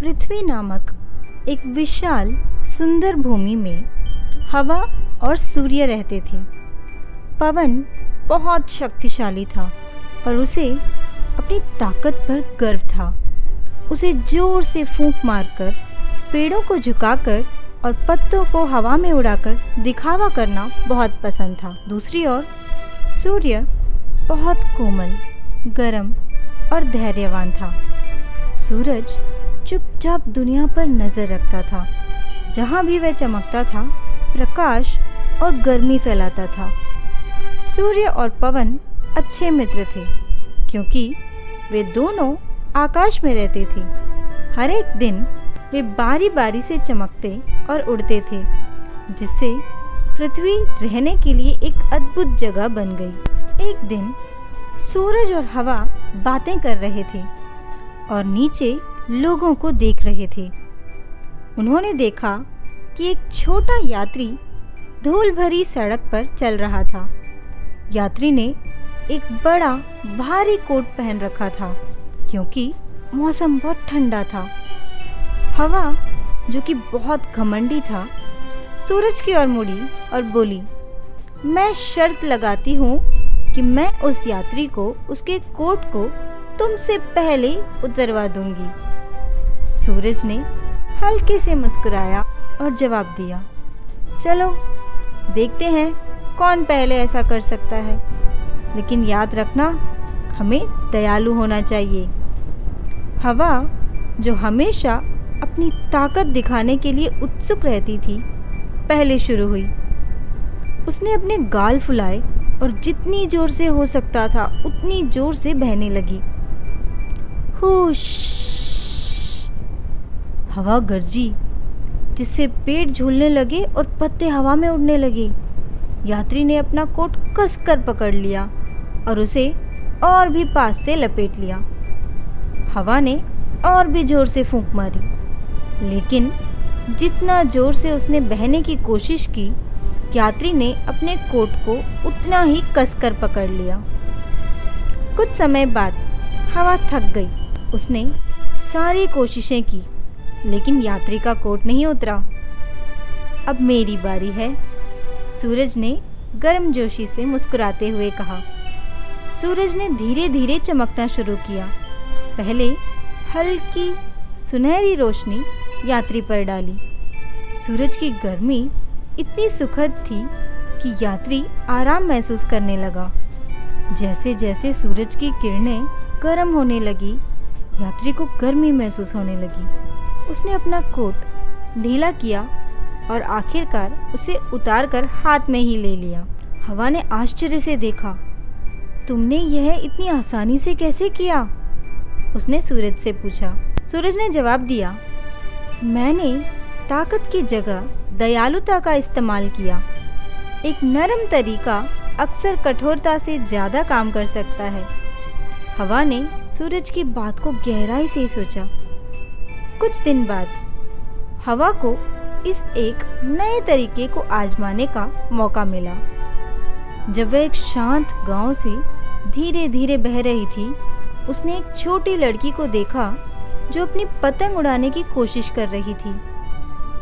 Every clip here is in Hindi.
पृथ्वी नामक एक विशाल सुंदर भूमि में हवा और सूर्य रहते थे। पवन बहुत शक्तिशाली था और उसे अपनी ताकत पर गर्व था। उसे जोर से फूंक मारकर, पेड़ों को झुकाकर और पत्तों को हवा में उड़ाकर दिखावा करना बहुत पसंद था। दूसरी ओर सूर्य बहुत कोमल, गर्म और धैर्यवान था। सूरज चुपचाप दुनिया पर नजर रखता था। जहाँ भी वह चमकता था, प्रकाश और गर्मी फैलाता था। सूर्य और पवन अच्छे मित्र थे क्योंकि वे दोनों आकाश में रहते थे। हर एक दिन वे बारी बारी से चमकते और उड़ते थे, जिससे पृथ्वी रहने के लिए एक अद्भुत जगह बन गई। एक दिन सूरज और हवा बातें कर रहे थे और नीचे लोगों को देख रहे थे। उन्होंने देखा कि एक छोटा यात्री धूल भरी सड़क पर चल रहा था। यात्री ने एक बड़ा भारी कोट पहन रखा था क्योंकि मौसम बहुत ठंडा था। हवा, जो कि बहुत घमंडी था, सूरज की ओर मुड़ी और बोली, मैं शर्त लगाती हूँ कि मैं उस यात्री को उसके कोट को तुमसे पहले उतरवा दूंगी। सूरज ने हल्के से मुस्कुराया और जवाब दिया, चलो देखते हैं कौन पहले ऐसा कर सकता है, लेकिन याद रखना हमें दयालु होना चाहिए। हवा, जो हमेशा अपनी ताकत दिखाने के लिए उत्सुक रहती थी, पहले शुरू हुई। उसने अपने गाल फुलाए और जितनी जोर से हो सकता था उतनी जोर से बहने लगी। हुश! हवा गरजी, जिससे पेड़ झूलने लगे और पत्ते हवा में उड़ने लगे। यात्री ने अपना कोट कसकर पकड़ लिया और उसे और भी पास से लपेट लिया। हवा ने और भी जोर से फूंक मारी, लेकिन जितना जोर से उसने बहने की कोशिश की, यात्री ने अपने कोट को उतना ही कसकर पकड़ लिया। कुछ समय बाद हवा थक गई। उसने सारी कोशिशें की, लेकिन यात्री का कोट नहीं उतरा। अब मेरी बारी है, सूरज ने गर्मजोशी से मुस्कुराते हुए कहा। सूरज ने धीरे धीरे चमकना शुरू किया। पहले हल्की सुनहरी रोशनी यात्री पर डाली। सूरज की गर्मी इतनी सुखद थी कि यात्री आराम महसूस करने लगा। जैसे जैसे सूरज की किरणें गर्म होने लगी, यात्री को गर्मी महसूस होने लगी। उसने अपना कोट ढीला किया और आखिरकार उसे उतारकर हाथ में ही ले लिया। हवा ने आश्चर्य से देखा, तुमने यह इतनी आसानी से कैसे किया? उसने सूरज से पूछा। सूरज ने जवाब दिया, मैंने ताकत की जगह दयालुता का इस्तेमाल किया। एक नरम तरीका अक्सर कठोरता से ज़्यादा काम कर सकता है। हवा ने सूरज की बात को गहराई से सोचा। कुछ दिन बाद हवा को इस एक नए तरीके को आजमाने का मौका मिला। जब वह एक शांत गांव से धीरे धीरे बह रही थी, उसने एक छोटी लड़की को देखा जो अपनी पतंग उड़ाने की कोशिश कर रही थी।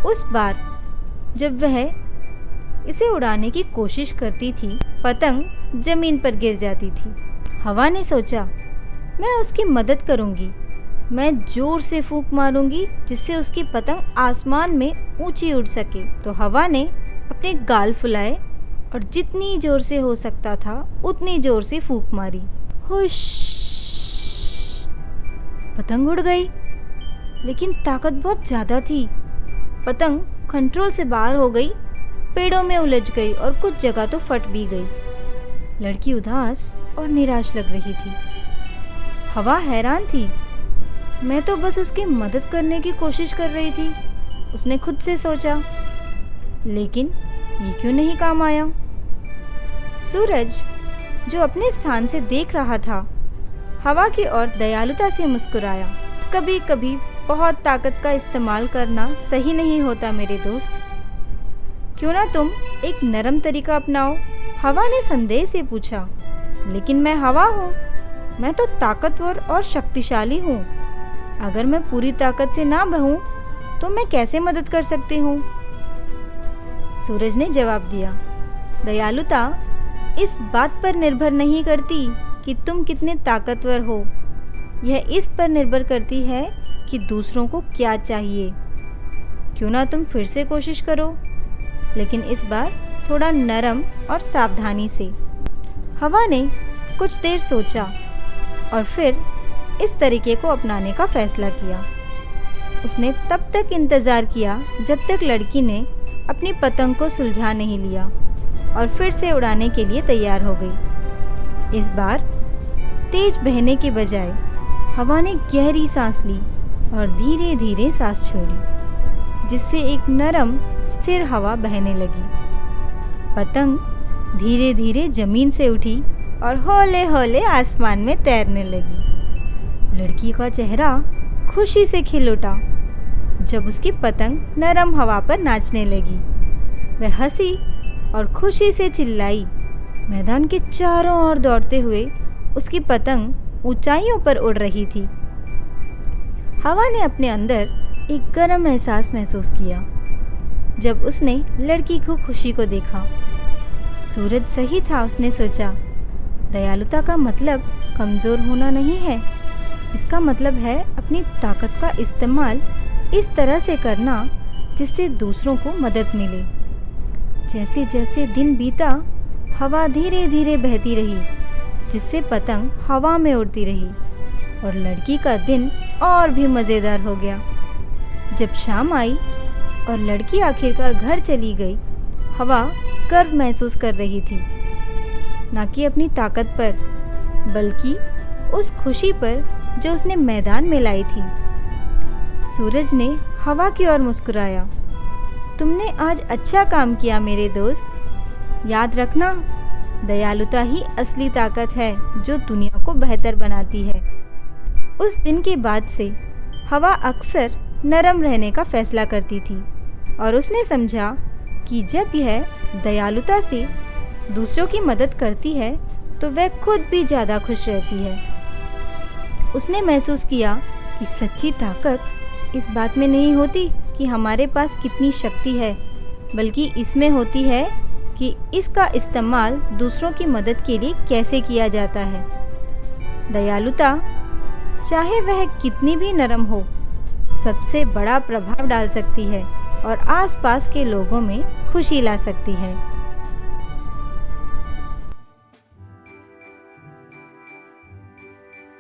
उस बार जब वह इसे उड़ाने की कोशिश करती थी, पतंग जमीन पर गिर जाती थी। हवा ने सोचा, मैं उसकी मदद करूंगी। मैं जोर से फूंक मारूंगी जिससे उसकी पतंग आसमान में ऊंची उड़ सके। तो हवा ने अपने गाल फुलाए और जितनी जोर से हो सकता था उतनी जोर से फूंक मारी। हुश! पतंग उड़ गई, लेकिन ताकत बहुत ज्यादा थी। पतंग कंट्रोल से बाहर हो गई, पेड़ों में उलझ गई और कुछ जगह तो फट भी गई। लड़की उदास और निराश लग रही थी। हवा हैरान थी। मैं तो बस उसकी मदद करने की कोशिश कर रही थी, उसने खुद से सोचा, लेकिन ये क्यों नहीं काम आया? सूरज, जो अपने स्थान से देख रहा था, हवा की ओर दयालुता से मुस्कुराया। कभी कभी बहुत ताकत का इस्तेमाल करना सही नहीं होता मेरे दोस्त। क्यों ना तुम एक नरम तरीका अपनाओ? हवा ने संदेह से पूछा। लेकिन मैं हवा हूँ, मैं तो ताकतवर और शक्तिशाली हूँ। अगर मैं पूरी ताकत से ना बहूं तो मैं कैसे मदद कर सकती हूँ? सूरज ने जवाब दिया, दयालुता इस बात पर निर्भर नहीं करती कि तुम कितने ताकतवर हो। यह इस पर निर्भर करती है कि दूसरों को क्या चाहिए। क्यों ना तुम फिर से कोशिश करो, लेकिन इस बार थोड़ा नरम और सावधानी से। हवा ने कुछ देर सोचा और फिर इस तरीके को अपनाने का फैसला किया। उसने तब तक इंतज़ार किया जब तक लड़की ने अपनी पतंग को सुलझा नहीं लिया और फिर से उड़ाने के लिए तैयार हो गई। इस बार तेज बहने के बजाय हवा ने गहरी सांस ली और धीरे धीरे सांस छोड़ी, जिससे एक नरम स्थिर हवा बहने लगी। पतंग धीरे धीरे जमीन से उठी और हौले हौले आसमान में तैरने लगी। लड़की का चेहरा खुशी से खिल उठा जब उसकी पतंग नरम हवा पर नाचने लगी। वह हंसी और खुशी से चिल्लाई। मैदान के चारों ओर दौड़ते हुए उसकी पतंग ऊंचाइयों पर उड़ रही थी। हवा ने अपने अंदर एक गर्म एहसास महसूस किया जब उसने लड़की को खुशी को देखा। सूरज सही था, उसने सोचा। दयालुता का मतलब कमज़ोर होना नहीं है, इसका मतलब है अपनी ताकत का इस्तेमाल इस तरह से करना जिससे दूसरों को मदद मिले। जैसे जैसे दिन बीता, हवा धीरे धीरे बहती रही, जिससे पतंग हवा में उड़ती रही और लड़की का दिन और भी मज़ेदार हो गया। जब शाम आई और लड़की आखिरकार घर चली गई, हवा गर्व महसूस कर रही थी, न कि अपनी ताकत पर, बल्कि उस खुशी पर जो उसने मैदान में लाई थी। सूरज ने हवा की ओर मुस्कुराया। तुमने आज अच्छा काम किया मेरे दोस्त। याद रखना, दयालुता ही असली ताकत है जो दुनिया को बेहतर बनाती है। उस दिन के बाद से हवा अक्सर नरम रहने का फैसला करती थी और उसने समझा कि जब यह दयालुता से दूसरों की मदद करती है तो वह खुद भी ज़्यादा खुश रहती है। उसने महसूस किया कि सच्ची ताकत इस बात में नहीं होती कि हमारे पास कितनी शक्ति है, बल्कि इसमें होती है कि इसका इस्तेमाल दूसरों की मदद के लिए कैसे किया जाता है। दयालुता, चाहे वह कितनी भी नरम हो, सबसे बड़ा प्रभाव डाल सकती है और आसपास के लोगों में खुशी ला सकती है।